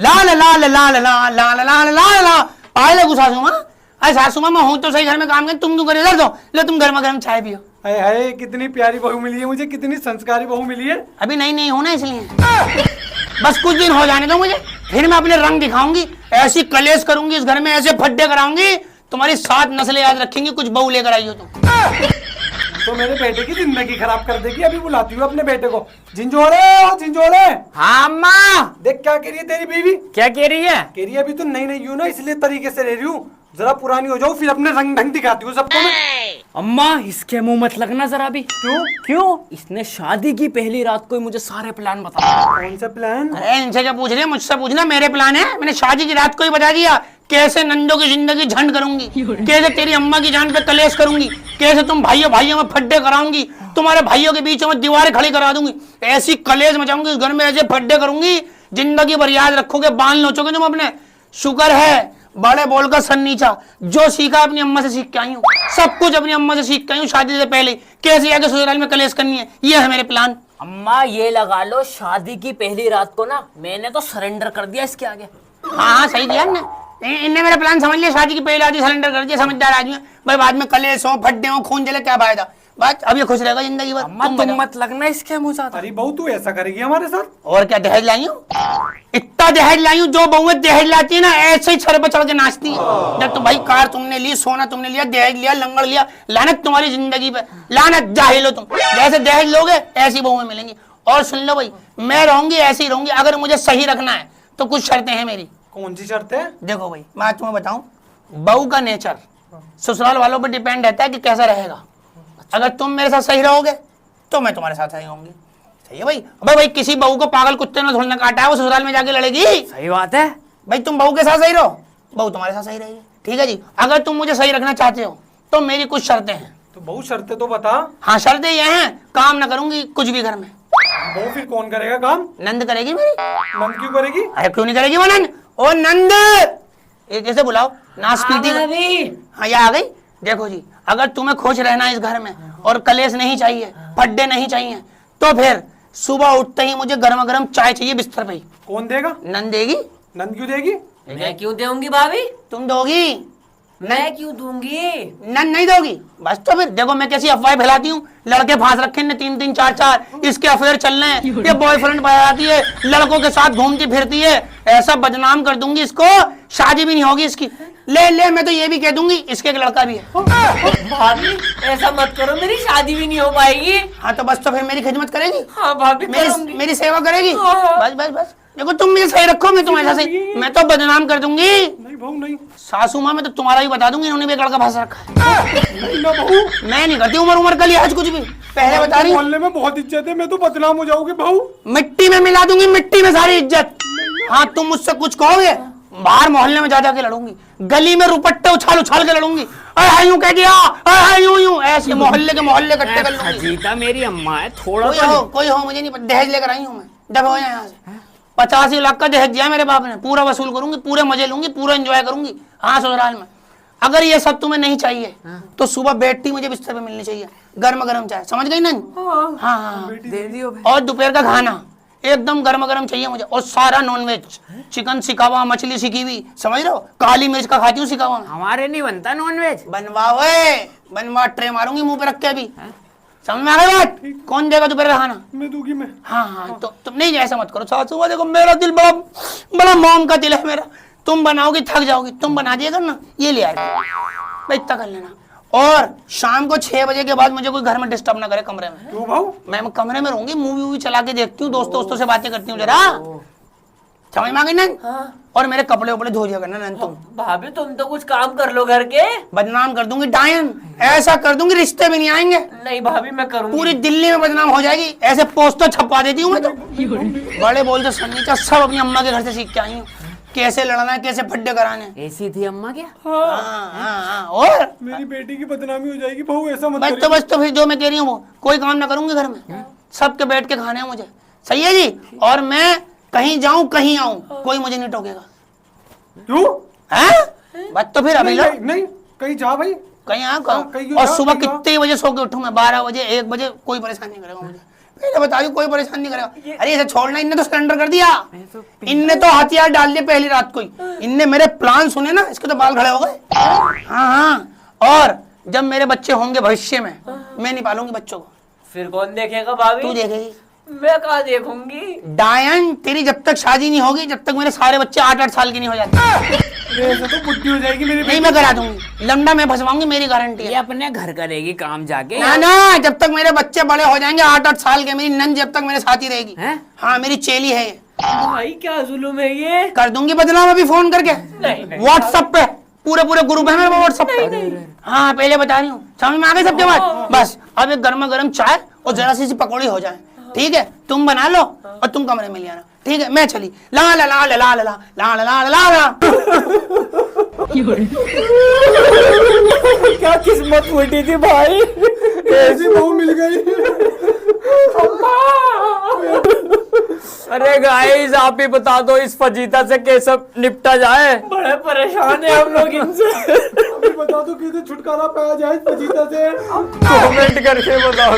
ला ला ला ला ला ला ला ला ला ला ला पागल है सासू माँ। अरे सासू माँ मैं हूँ तो सही घर में काम कर, तुम क्यों करे इधर दो, लो तुम गर्मा गर्म चाय पियो। हाय कितनी प्यारी बहू मिली है मुझे, कितनी संस्कारी बहू मिली है। अभी नई नई हो ना इसलिए, बस कुछ दिन हो जाने दो मुझे, फिर मैं अपने रंग दिखाऊंगी, ऐसी कलेश करूंगी इस घर में, ऐसे फड्डे कराऊंगी, तुम्हारी 7 नस्लें याद रखेंगी। कुछ बहू लेकर आई हो तुम तो मेरे बेटे की जिंदगी खराब कर देगी। अभी बुलाती हूँ अपने बेटे को। झिंझोड़े ओ झिंझोड़े। हाँ अम्मा। देख क्या कह रही है तेरी बीवी। क्या कह रही है? कह रही है अभी तो नई नई हूँ ना, इसलिए तरीके से रह रही हूँ, जरा पुरानी हो जाओ फिर अपने रंग ढंग दिखाती हूँ सबको मैं। अम्मा इसके मुंह मत लगना जरा भी। क्यों? इसने शादी की पहली रात को ही मुझे सारे प्लान बताया। कौन सा प्लान? अरे इनसे क्या पूछ रही है, मुझसे पूछना। मेरे प्लान है, मैंने शादी की रात को ही बता दिया, कैसे नंदो की जिंदगी झंड करूंगी, कैसे तेरी अम्मा की जान पे कलेश करूंगी, कैसे तुम भाइयों भाइयों में फड्डे कराऊंगी, तुम्हारे भाइयों के बीच में दीवारें खड़ी करा दूंगी, ऐसी कलेश मचाऊंगी घर में, ऐसे फड्डे करूंगी जिंदगी भर याद रखोगे, बाल नोचोगे तुम अपने। शुक्र है बड़े बोलकर सन नीचा, जो सीखा अपनी अम्मा से सीख के आई हूँ, सब कुछ अपनी अम्मा से सीख के आई हूँ शादी से पहले, कैसे आगे ससुराल में कलेश करनी है, ये है मेरे प्लान। अम्मा ये लगा लो शादी की पहली रात को ना मैंने तो सरेंडर कर दिया इसके आगे। हाँ हाँ सही किया ना, इनने मेरा प्लान समझ लिया, शादी की पहली रात सरेंडर कर दिया। समझदार आदमी है भाई, बाद में कलेश हो फड्डे हो खून जले क्या फायदा, बस अब ये खुश रहेगा जिंदगी भर। अम्मा तुम मत लगना इसके मुंह ज्यादा। अरे बहू तू ऐसा करेगी हमारे साथ? और क्या दहेज लाई हूँ, इतना दहेज लाई हूँ, जो बहुएं दहेज लाती है ना ऐसे ही छर पे चढ़ के नाचती है। जब तो भाई कार तुमने ली, सोना तुमने लिया, दहेज लिया, लंगड़ लिया, लानत तुम्हारी जिंदगी पे, लानत जाहिल हो तुम। जैसे दहेज लोगे ऐसी बहुएं मिलेंगी। और सुन लो भाई, मैं रहूंगी ऐसी रहूंगी, अगर मुझे सही रखना है तो कुछ शर्तें हैं मेरी। कौन सी शर्त है? देखो भाई मैं तुम्हें बताऊं, बहू का नेचर ससुराल वालों पर डिपेंड रहता है कि कैसा रहेगा। अगर तुम मेरे साथ सही रहोगे तो मैं तुम्हारे साथ सही होंगी। सही है भाई? अबे भाई किसी बहू को पागल कुत्ते ने धुलना काटा है, वो ससुराल में जाके लड़ेगी। सही बात है भाई, तुम बहू के साथ सही रहो, बहू तुम्हारे साथ सही रहेगी। ठीक है जी? अगर तुम मुझे सही रखना चाहते हो तो मेरी कुछ शर्तें हैं। तो बहू शर्तें तो बता। हाँ शर्तें ये हैं, काम ना करूंगी कुछ भी घर में। बहू फिर कौन करेगा काम? नंद करेगी मेरी। नंद क्यों करेगी? अरे क्यों नहीं करेगी वो नंद? ओ नंद, ये कैसे बुलाओ, नासपीटी। हाँ ये आ गई। देखो जी, अगर तुम्हें खुश रहना है इस घर में और कलेश नहीं चाहिए, फड्डे नहीं चाहिए, तो फिर सुबह उठते ही मुझे गर्मा गर्म चाय चाहिए बिस्तर पे ही। कौन देगा? नंद देगी। नंद क्यों देगी? मैं क्यों दूंगी भाभी? तुम दोगी? मैं क्यों दूंगी? नंद नहीं दोगी? बस तो फिर देखो मैं कैसी अफवाहें फैलाती हूँ, लड़के फांस रखे ने 3-3 4-4, इसके अफेयर चल रहे हैं, ये बॉयफ्रेंड बनाती है, लड़कों के साथ घूमती फिरती है, ऐसा बदनाम कर दूंगी इसको, शादी भी नहीं होगी इसकी। ले मैं तो ये भी कह दूंगी इसके एक लड़का भी है। भाभी ऐसा मत करो, मेरी शादी भी नहीं हो पाएगी। हाँ तो बस तो फिर मेरी खिदमत करेगी। हाँ भाभी मेरी सेवा करेगी। हाँ। बस बस बस, देखो तुम मुझे सही रखो, मैं तुम्हारे साथ सही, मैं तो बदनाम कर दूंगी। नहीं बहू नहीं। सासू माँ मैं तो तुम्हारा भी बता दूंगी, इन्होंने भी एक लड़का फंसा रखा है। नहीं ना बहू, मैं नहीं करती उम्र का लिहाज कुछ भी, पहले बता रही हूँ। मोहल्ले में बहुत इज्जत है, मैं तो बदनाम हो जाऊंगी बहू। मिट्टी में मिला दूंगी, मिट्टी में सारी इज्जत। हाँ तुम मुझसे कुछ कहोगे, बाहर मोहल्ले में जा जाके लड़ूंगी, गली में रुपट्टे उछाल उछाल के लड़ूंगी, अरे यूं कह दिया, अरे यूं ऐसे मोहल्ले के मोहल्ले इकट्ठे कर लूंगी। जीता मेरी अम्मा है, थोड़ा कोई हो मुझे नहीं पता, दहेज लेकर आई हूँ मैं, दबा हो यहाँ से। 85 लाख का दहेज दिया मेरे बाप ने, पूरा वसूल करूंगी, पूरे मजे लूंगी, पूरा एंजॉय करूंगी। हाँ ससुराल में अगर ये सब तुम्हें नहीं चाहिए तो सुबह बैठती मुझे बिस्तर पे मिलनी चाहिए, गर्म गर्म चाय, समझ गई ना? हाँ दे दियो। और दोपहर का खाना एकदम गर्म गर्म चाहिए मुझे, और सारा नॉनवेज, चिकन सिका हुआ, मछली सिकी हुई, समझ रहे हो, काली मिर्च का खाती हूँ सिका हुआ। हमारे नहीं बनता नॉनवेज। बनवा ट्रे मारूंगी मुंह पे रख के अभी, समझ में आ गई बात? कौन देगा दोपहर का खाना? मैं दूंगी मैं। हाँ तो तुम नहीं ऐसा मत करो सासू, देखो मेरा दिल बड़ा बड़ा मोम का दिल है मेरा, तुम बनाओगी थक जाओगी, तुम बना दिया करना, ये ले आएगा भाई, इतना कर लेना। और शाम को 6 बजे के बाद मुझे कोई घर में डिस्टर्ब ना करे कमरे में। क्यों भाऊ? मैं कमरे में रहूंगी, मूवी वूवी चला के देखती हूँ, दोस्तों से बातें करती हूँ जरा, समझ में आ गई ना? हाँ। और मेरे कपड़े उपड़े धो दिया करना ना तुम। भाभी तुम तो कुछ काम कर लो घर के। बदनाम कर दूंगी डायन, ऐसा कर दूंगी रिश्ते भी नहीं आएंगे। नहीं भाभी मैं करूंगी। पूरी दिल्ली में बदनाम हो जाएगी, ऐसे पोस्टर छपवा देती हूँ मैं तो। बड़े बोलते सन्नीचा सब अपनी अम्मा के घर से सीख के आई हूँ, कैसे लड़ना है, कैसे फड्डे कराने। ऐसी थी अम्मा क्या? हाँ, और मेरी बेटी की बदनामी हो जाएगी बहू, ऐसा मत बस तो फिर जो मैं कह रही हूँ वो कोई काम ना करूंगी घर में, सबके बैठ के खाने हैं मुझे, सही है जी? और मैं कहीं जाऊं कहीं आऊं कोई मुझे नहीं टोकेगा। क्यों? हैं? बस तो फिर अभी लो नहीं कहीं जा भाई, कहीं आ कहीं और जा, सुबह कहीं जा। कितने बजे सो के उठूं मैं, 12 बजे 1 बजे, कोई परेशानी नहीं करेगा मुझे। पहले बता रही कोई परेशान नहीं करेगा। अरे इसे छोड़ना, इनने तो सरेंडर कर दिया, इनने तो हथियार डाल दिए पहली रात को ही। इनने मेरे प्लान सुने ना, इसके तो बाल खड़े हो गए। हाँ हाँ, और जब मेरे बच्चे होंगे भविष्य में, मैं नहीं पालूंगी बच्चों को। फिर कौन देखेगा भाभी? तू देखेगी। मैं कहाँ देखूंगी? डायन, तेरी जब तक शादी नहीं होगी, जब तक मेरे सारे बच्चे 8-8 साल के नहीं हो जाते, ऐसे तो बुद्धि हो जाएगी मेरी नहीं मैं करा दूंगी। लंबा मैं फंसवाऊंगी, मेरी गारंटी ये है। अपने घर करेगी काम जाके। ना ना, जब तक मेरे बच्चे बड़े हो जाएंगे 8-8 साल के, मेरी नंद जब तक मेरे साथ ही रहेगी। हैं? हाँ, मेरी चेली है ये। भाई क्या जुल्म है ये? कर दूंगी बदनाम अभी फोन करके, व्हाट्सएप पे पूरे ग्रुप है मेरे व्हाट्सएप पे। हाँ पहले बता रही हूँ, समझ में आ गई सबके बाद। बस अब एक गर्मा गर्म चाय और जरा सी पकौड़ी हो जाए, ठीक है? तुम बना लो और तुम कमरे में ले आना, ठीक है? मैं चली। ला ला ला ला ला ला ला ला ला ला ला। क्या किस्मत फूटी थी भाई, ऐसी बहू मिल गई। अरे गाइस आप ही बता दो इस फजीता से कैसे निपटा जाए। बड़े परेशान है हम लोग इनसे। अभी बता दो कैसे छुटकारा पाया जाए इस फजीता से। कमेंट करके बताओ।